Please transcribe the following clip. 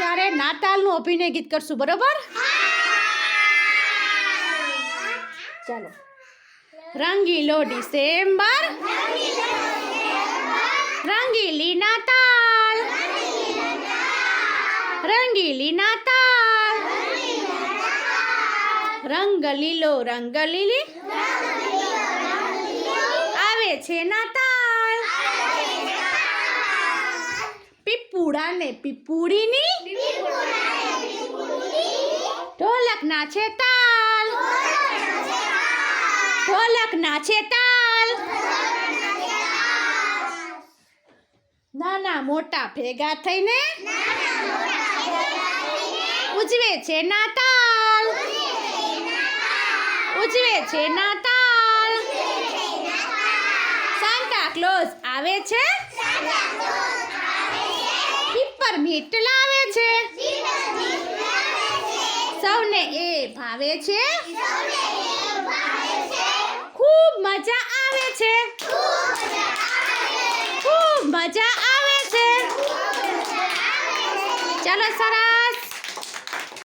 તારે નાતાલનું અભિનય ગીત કરશું, બરોબર? ચાલો. રંગીલો ડિસેમ્બર, રંગીલી નાતાલ, રંગીલી નાતાલ, રંગ લીલો રંગ લીલી, આવે છે નાતાલ. પીપુડા ને પીપુડીની, ઢોલક નાચે તાલ, ઢોલક નાચે તાલ. નાના મોટા ભેગા થઈને ઉજવે છે નાતાલ, ઉજવે છે નાતાલ. સાન્ટા ક્લોઝ આવે છે, પીપરમીન્ટ લાવે છે, સૌને એ ભાવે છે, ખૂબ મજા આવે છે, ખૂબ મજા આવે છે. ચાલો સરસ.